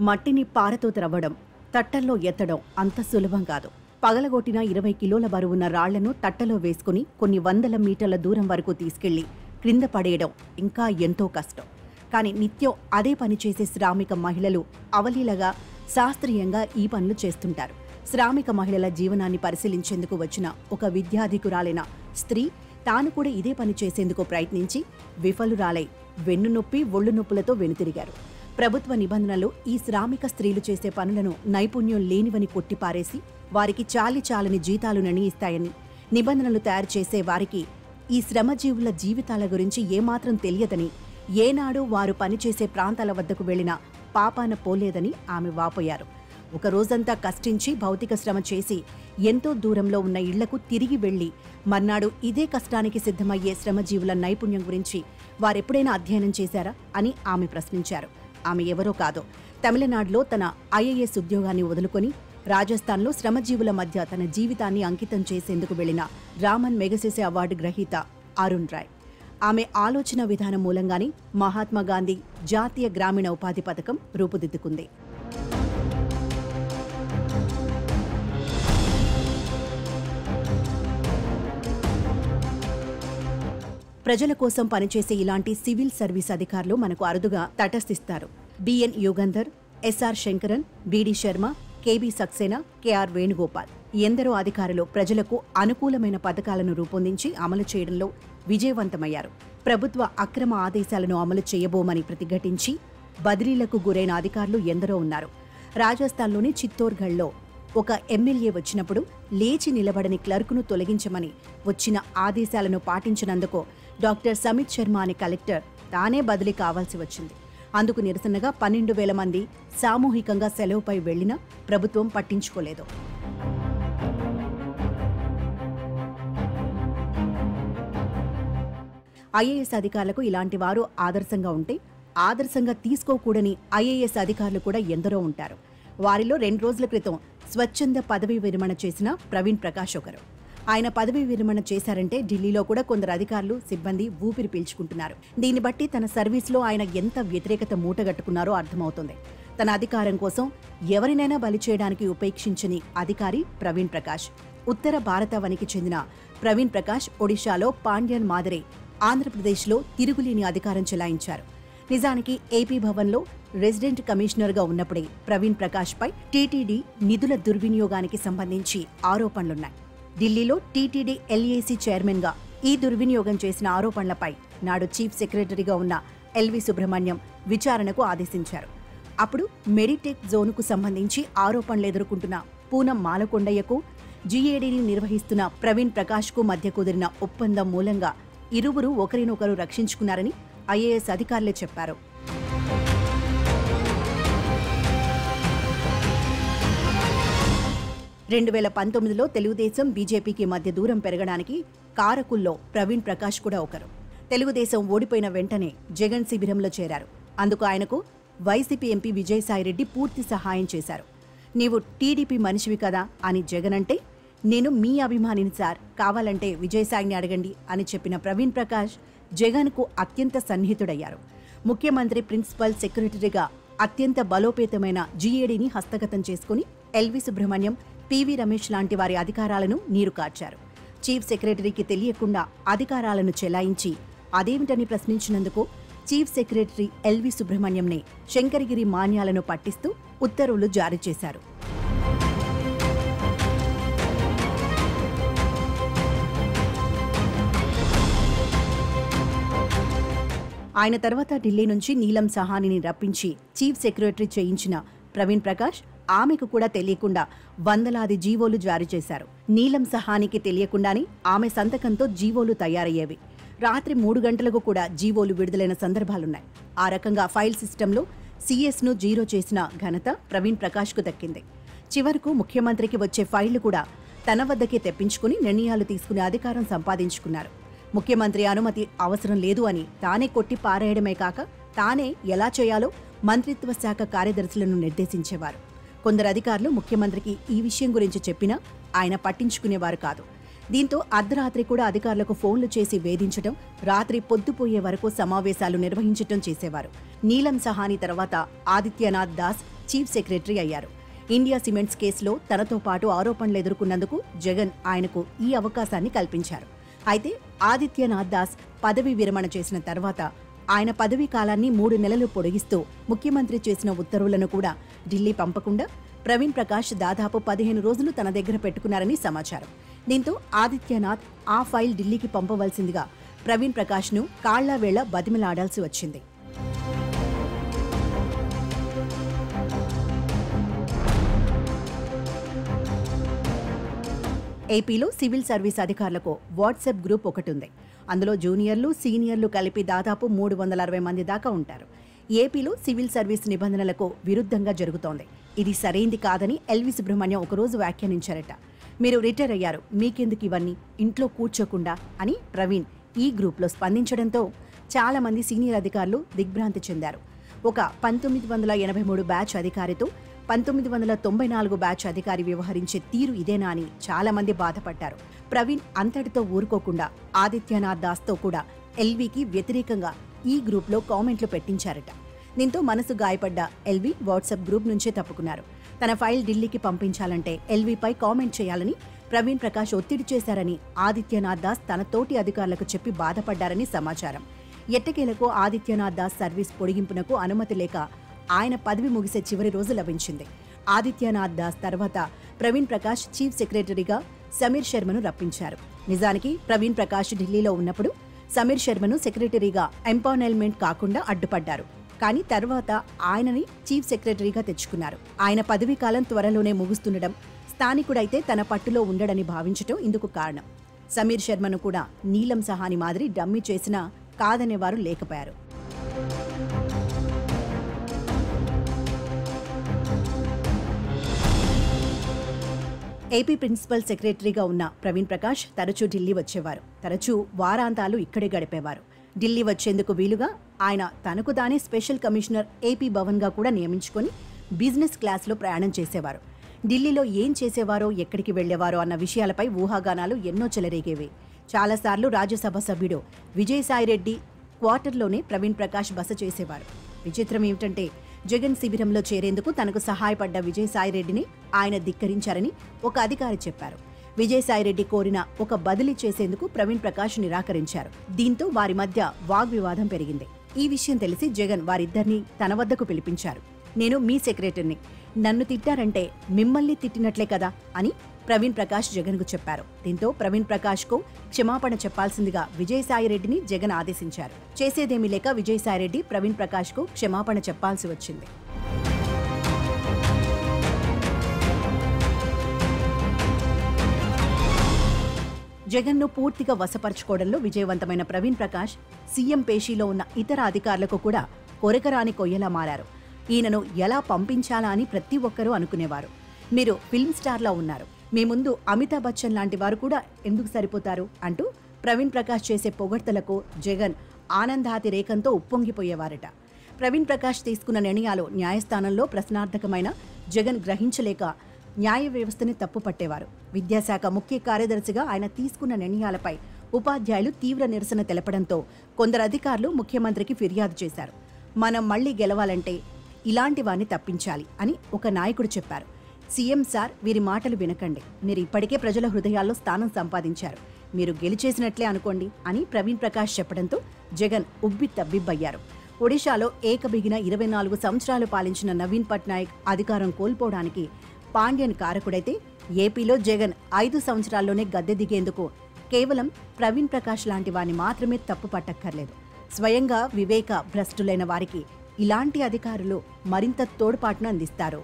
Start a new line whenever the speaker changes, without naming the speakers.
మట్టిని పారతో త్రవ్వడం, తట్టల్లో ఎత్తడం అంత సులభం కాదు. పగలగొట్టిన 20 కిలోల బరువున్న రాళ్లను తట్టలో వేసుకుని కొన్ని వందల మీటర్ల దూరం వరకు తీసుకెళ్లి క్రింద పడేయడం ఇంకా ఎంతో కష్టం. కానీ నిత్యం అదే పని చేసే శ్రామిక మహిళలు అవలీలగా శాస్త్రీయంగా ఈ పనులు చేస్తుంటారు. శ్రామిక మహిళల జీవనాన్ని పరిశీలించేందుకు వచ్చిన ఒక విద్యాధికురాలైన స్త్రీ తాను కూడా ఇదే పని చేసేందుకు ప్రయత్నించి విఫలురాలై వెన్నునొప్పి ఒళ్ళు నొప్పులతో వెనుతిరిగారు. ప్రభుత్వ నిబంధనలు ఈ శ్రామిక స్త్రీలు చేసే పనులను నైపుణ్యం లేనివని కొట్టిపారేసి వారికి చాలని జీతాలు నిర్ణయిస్తాయని, నిబంధనలు తయారు చేసే వారికి ఈ శ్రమజీవుల జీవితాల గురించి ఏమాత్రం తెలియదని, ఏనాడు వారు పనిచేసే ప్రాంతాల వద్దకు వెళ్లినా పాపాన పోలేదని ఆమె వాపోయారు. ఒక రోజంతా కష్టించి భౌతిక శ్రమ చేసి ఎంతో దూరంలో ఉన్న ఇళ్లకు తిరిగి వెళ్లి మర్నాడు ఇదే కష్టానికి సిద్ధమయ్యే శ్రమజీవుల నైపుణ్యం గురించి వారెప్పుడైనా అధ్యయనం చేశారా అని ఆమె ప్రశ్నించారు. ఆమె ఎవరో కాదు, తమిళనాడులో తన ఐఏఎస్ ఉద్యోగాన్ని వదులుకొని రాజస్థాన్లో శ్రమజీవుల మధ్య తన జీవితాన్ని అంకితం చేసేందుకు వెళ్లిన రామన్ మెగసెసే అవార్డు గ్రహీత అరుణ్ రాయ్. ఆమె ఆలోచన విధానం మూలంగానే మహాత్మాగాంధీ జాతీయ గ్రామీణ ఉపాధి పథకం రూపుదిద్దుకుంది. ప్రజల కోసం పనిచేసే ఇలాంటి సివిల్ సర్వీస్ అధికారులు మనకు అరుదుగా తటస్థిస్తారు. బిఎన్ యుగంధర్, ఎస్ఆర్ శంకరన్, బిడి శర్మ, కేబి సక్సేనా, కెఆర్ వేణుగోపాల్ ఎందరో అధికారులు ప్రజలకు అనుకూలమైన పథకాలను రూపొందించి అమలు చేయడంలో విజయవంతమయ్యారు. ప్రభుత్వ అక్రమ ఆదేశాలను అమలు చేయబోమని ప్రతిఘటించి బదిలీలకు గురైన అధికారులు ఎందరో ఉన్నారు. రాజస్థాన్లోని చిత్తోర్గఢ్లో ఒక ఎమ్మెల్యే వచ్చినప్పుడు లేచి నిలబడని క్లర్కును తొలగించమని వచ్చిన ఆదేశాలను పాటించినందుకు డాక్టర్ సమిత్ శర్మ అనే కలెక్టర్ తానే బదిలీ కావాల్సి వచ్చింది. అందుకు నిరసనగా 12,000 మంది సామూహికంగా సెలవుపై వెళ్లినా ప్రభుత్వం పట్టించుకోలేదు. ఐఏఎస్ అధికారులకు ఇలాంటి వారు ఆదర్శంగా ఉంటే, ఆదర్శంగా తీసుకోకూడని ఐఏఎస్ అధికారులు కూడా ఎందరో ఉంటారు. వారిలో 2 రోజుల క్రితం స్వచ్ఛంద పదవీ విరమణ చేసిన ప్రవీణ్ ప్రకాష్ ఒకరు. ఆయన పదవీ విరమణ చేశారంటే ఢిల్లీలో కూడా కొందరు అధికారులు, సిబ్బంది ఊపిరి పీల్చుకుంటున్నారు. దీన్ని బట్టి తన సర్వీస్లో ఆయన ఎంత వ్యతిరేకత మూటగట్టుకున్నారో అర్థమవుతుంది. తన అధికారం కోసం ఎవరినైనా బలి చేయడానికి ఉపేక్షించని అధికారి ప్రవీణ్ ప్రకాష్. ఉత్తర భారతావనికి చెందిన ప్రవీణ్ ప్రకాష్ ఒడిశాలో పాండ్యన్ మాదిరే ఆంధ్రప్రదేశ్లో తిరుగులేని అధికారం చెలాయించారు. నిజానికి ఏపీ భవన్లో రెసిడెంట్ కమిషనర్గా ఉన్నప్పుడే ప్రవీణ్ ప్రకాష్ పై టీటీడీ నిధుల దుర్వినియోగానికి సంబంధించి ఆరోపణలున్నాయి. ఢిల్లీలో టీటీడీ ఎల్ఏసీ చైర్మన్గా ఈ దుర్వినియోగం చేసిన ఆరోపణలపై నాడు చీఫ్ సెక్రటరీగా ఉన్న ఎల్వి సుబ్రహ్మణ్యం విచారణకు ఆదేశించారు. అప్పుడు మెడిటెక్ జోన్కు సంబంధించి ఆరోపణలు ఎదుర్కొంటున్న పూనం మాలకొండయ్యకు, జీఏడీని నిర్వహిస్తున్న ప్రవీణ్ ప్రకాష్కు మధ్య కుదిరిన ఒప్పందం మూలంగా ఇరువురు ఒకరినొకరు రక్షించుకున్నారని ఐఏఎస్ అధికారులే చెప్పారు. రెండు 2019లో తెలుగుదేశం, బీజేపీకి మధ్య దూరం పెరగడానికి కారకుల్లో ప్రవీణ్ ప్రకాష్ కూడా ఒకరు. తెలుగుదేశం ఓడిపోయిన వెంటనే జగన్ శిబిరంలో చేరారు. అందుకు ఆయనకు వైసీపీ ఎంపీ విజయసాయిరెడ్డి పూర్తి సహాయం చేశారు. నీవు టీడీపీ మనిషివి కదా అని జగన్ అంటే, నేను మీ అభిమానిని సార్, కావాలంటే విజయసాయిని అడగండి అని చెప్పిన ప్రవీణ్ ప్రకాష్ జగన్కు అత్యంత సన్నిహితుడయ్యారు. ముఖ్యమంత్రి ప్రిన్సిపల్ సెక్రటరీగా అత్యంత బలోపేతమైన జీఏడీని హస్తగతం చేసుకుని ఎల్వి సుబ్రహ్మణ్యం, పివి రమేష్ లాంటి వారి అధికారాలను నీరు కార్చారు. చీఫ్ సెక్రటరీకి తెలియకుండా అధికారాలను చెలాయించి అదేమిటని ప్రశ్నించినందుకు చీఫ్ సెక్రటరీ ఎల్వి సుబ్రహ్మణ్యంనే శంకరగిరి మాన్యాలను పట్టిస్తూ ఉత్తర్వులు జారీ చేశారు. ఆయన తర్వాత ఢిల్లీ నుంచి నీలం సహానిని రప్పించి చీఫ్ సెక్రటరీ చేయించిన ప్రవీణ్ ప్రకాష్ ఆమెకు కూడా తెలియకుండా వందలాది జీవోలు జారీ చేశారు. నీలం సహానికి తెలియకుండానే ఆమె సంతకంతో జీవోలు తయారయ్యేవి. రాత్రి 3 గంటలకు కూడా జీవోలు విడుదలైన సందర్భాలున్నాయి. ఆ రకంగా ఫైల్ సిస్టంలో సిఎస్ను జీరో చేసిన ఘనత ప్రవీణ్ ప్రకాష్కు దక్కింది. చివరకు ముఖ్యమంత్రికి వచ్చే ఫైళ్లు కూడా తన వద్దకే తెప్పించుకుని నిర్ణయాలు తీసుకునే అధికారం సంపాదించుకున్నారు. ముఖ్యమంత్రి అనుమతి అవసరం లేదు అని తానే కొట్టి పారేయడమే కాక, తానే ఎలా చేయాలో మంత్రిత్వ శాఖ కార్యదర్శులను నిర్దేశించేవారు. కొందరు అధికారులు ముఖ్యమంత్రికి ఈ విషయం గురించి చెప్పినా ఆయన పట్టించుకునేవారు కాదు. దీంతో అర్ధరాత్రి కూడా అధికారులకు ఫోన్లు చేసి వేధించడం, రాత్రి పొద్దుపోయే వరకు సమావేశాలు నిర్వహించడం చేసేవారు. నీలం సహాని తర్వాత ఆదిత్యనాథ్ దాస్ చీఫ్ సెక్రటరీ అయ్యారు. ఇండియా సిమెంట్స్ కేసులో తనతో పాటు ఆరోపణలు ఎదుర్కొన్నందుకు జగన్ ఆయనకు ఈ అవకాశాన్ని కల్పించారు. అయితే ఆదిత్యనాథ్ దాస్ పదవీ విరమణ చేసిన తర్వాత ఆయన పదవీ కాలాన్ని 3 నెలలు పొడిగిస్తూ ముఖ్యమంత్రి చేసిన ఉత్తర్వులను కూడా ఢిల్లీ పంపకుండా ప్రవీణ్ ప్రకాష్ దాదాపు 15 రోజులు తన దగ్గర పెట్టుకున్నారని సమాచారం. దీంతో ఆదిత్యనాథ్ ఆ ఫైల్ ఢిల్లీకి పంపవలసిందిగా ప్రవీణ్ ప్రకాష్ను కాళ్లావేళ్ల బతిమిలాడాల్సి వచ్చింది. ఏపీలో సివిల్ సర్వీస్ అధికారులకు వాట్సాప్ గ్రూప్ ఒకటుంది. అందులో జూనియర్లు, సీనియర్లు కలిపి దాదాపు 360 మంది దాకా ఉంటారు. ఏపీలో సివిల్ సర్వీస్ నిబంధనలకు విరుద్ధంగా జరుగుతోంది. ఇది సరైంది కాదని ఎల్వి సుబ్రహ్మణ్యం ఒకరోజు వ్యాఖ్యానించారట. మీరు రిటైర్ అయ్యారు, మీకెందుకు ఇవన్నీ, ఇంట్లో కూర్చోకుండా అని ప్రవీణ్ ఈ గ్రూప్లో స్పందించడంతో చాలా మంది సీనియర్ అధికారులు దిగ్భ్రాంతి చెందారు. ఒక 1983 బ్యాచ్ అధికారితో 1994 బ్యాచ్ అధికారి వ్యవహరించే తీరు ఇదేనా అని చాలా మంది బాధపడ్డారు. ప్రవీణ్ అంతటితో ఊరుకోకుండా ఆదిత్యనాథ్ దాస్తో కూడా ఎల్వీకి వ్యతిరేకంగా ఈ గ్రూప్లో కామెంట్లు పెట్టించారట. దీంతో మనసు గాయపడ్డ ఎల్వీ వాట్సాప్ గ్రూప్ నుంచే తప్పుకున్నారు. తన ఫైల్ ఢిల్లీకి పంపించాలంటే ఎల్వీపై కామెంట్ చేయాలని ప్రవీణ్ ప్రకాష్ ఒత్తిడి చేశారని ఆదిత్యనాథ్ దాస్ తన తోటి అధికారులకు చెప్పి బాధపడ్డారని సమాచారం. ఎట్టకేలకు ఆదిత్యనాథ్ దాస్ సర్వీస్ పొడిగింపునకు అనుమతి లేక ఆయన పదవి ముగిసే చివరి రోజు లభించింది. ఆదిత్యనాథ్ దాస్ తర్వాత ప్రవీణ్ ప్రకాష్ చీఫ్ సెక్రటరీగా సమీర్ శర్మను రప్పించారు. నిజానికి ప్రవీణ్ ప్రకాష్ ఢిల్లీలో ఉన్నప్పుడు సమీర్ శర్మను సెక్రటరీగా ఎంపానల్మెంట్ కాకుండా అడ్డుపడ్డారు. కానీ తర్వాత ఆయనని చీఫ్ సెక్రటరీగా తెచ్చుకున్నారు. ఆయన పదవీ కాలం త్వరలోనే ముగుస్తుండడం, స్థానికుడైతే తన పట్టులో ఉండడని భావించటం ఇందుకు కారణం. సమీర్ శర్మను కూడా నీలం సహాని మాదిరి డమ్మీ చేసినా కాదనేవారు లేకపోయారు. ఏపీ ప్రిన్సిపల్ సెక్రటరీగా ఉన్న ప్రవీణ్ ప్రకాష్ తరచూ ఢిల్లీ వచ్చేవారు. తరచూ వారాంతాలు ఇక్కడే గడిపేవారు. ఢిల్లీ వచ్చేందుకు వీలుగా ఆయన తనకు తానే స్పెషల్ కమిషనర్ ఏపీ భవన్గా కూడా నియమించుకొని బిజినెస్ క్లాస్లో ప్రయాణం చేసేవారు. ఢిల్లీలో ఏం చేసేవారో, ఎక్కడికి వెళ్లేవారో అన్న విషయాలపై ఊహాగానాలు ఎన్నో చెలరేగేవి. చాలాసార్లు రాజ్యసభ సభ్యుడు విజయసాయిరెడ్డి క్వార్టర్లోనే ప్రవీణ్ ప్రకాష్ బస చేసేవారు. విచిత్రం ఏమిటంటే జగన్ శిబిరంలో చేరేందుకు తనకు సహాయపడ్డ విజయసాయిరెడ్డిని ఆయన ధిక్కరించారని ఒక అధికారి చెప్పారు. విజయసాయిరెడ్డి కోరిన ఒక బదిలీ చేసేందుకు ప్రవీణ్ ప్రకాష్ నిరాకరించారు. దీంతో వారి మధ్య వాగ్వివాదం పెరిగింది. ఈ విషయం తెలిసి జగన్ వారిద్దరినీ తన వద్దకు పిలిపించారు. నేను మీ సెక్రటరీని, నన్ను తిట్టారంటే మిమ్మల్ని తిట్టినట్లే కదా అని ప్రవీణ్ ప్రకాష్ జగన్కు చెప్పారు. దీంతో ప్రవీణ్ ప్రకాష్కు క్షమాపణ చెప్పాల్సిందిగా విజయసాయిరెడ్డిని జగన్ ఆదేశించారు. చేసేదేమీ లేక విజయసాయిరెడ్డి ప్రవీణ్ ప్రకాష్కు క్షమాపణ చెప్పాల్సి వచ్చింది. జగన్ను పూర్తిగా వశపరచుకోవడంలో విజయవంతమైన ప్రవీణ్ ప్రకాష్ సీఎం పేషీలో ఉన్న ఇతర అధికారులకు కూడా కొరకరాని కొయ్యలా మారారు. ఈయనను ఎలా పంపించాలా అని ప్రతి ఒక్కరూ అనుకునేవారు. మీరు ఫిల్మ్ స్టార్లా ఉన్నారు, మీ ముందు అమితాబ్ బచ్చన్ లాంటి వారు కూడా ఎందుకు సరిపోతారు అంటూ ప్రవీణ్ ప్రకాష్ చేసే పొగడ్తలకు జగన్ ఆనందాతిరేకంతో ఉప్పొంగిపోయేవారట. ప్రవీణ్ ప్రకాష్ తీసుకున్న నిర్ణయాలు న్యాయస్థానంలో ప్రశ్నార్థకమైన జగన్ గ్రహించలేక న్యాయ వ్యవస్థని తప్పుపట్టేవారు. విద్యాశాఖ ముఖ్య కార్యదర్శిగా ఆయన తీసుకున్న నిర్ణయాలపై ఉపాధ్యాయులు తీవ్ర నిరసన తెలపడంతో కొందరు అధికారులు ముఖ్యమంత్రికి ఫిర్యాదు చేశారు. మనం మళ్లీ గెలవాలంటే ఇలాంటి వారిని తప్పించాలి అని ఒక నాయకుడు చెప్పారు. సీఎం సార్, వీరి మాటలు వినకండి, మీరు ఇప్పటికే ప్రజల హృదయాల్లో స్థానం సంపాదించారు, మీరు గెలిచేసినట్లే అనుకోండి అని ప్రవీణ్ ప్రకాష్ చెప్పడంతో జగన్ ఉబ్బి తబ్బిబ్బయ్యారు. ఒడిశాలో ఏకబిగిన 24 సంవత్సరాలు పాలించిన నవీన్ పట్నాయక్ అధికారం కోల్పోవడానికి పాండ్యన్ కారకుడైతే ఏపీలో జగన్ 5 సంవత్సరాల్లోనే గద్దె దిగేందుకు కేవలం ప్రవీణ్ ప్రకాష్ లాంటి వారిని మాత్రమే తప్పు పట్టక్కర్లేదు. స్వయంగా వివేక భ్రష్టులైన వారికి ఇలాంటి అధికారులు మరింత తోడ్పాటును అందిస్తారు.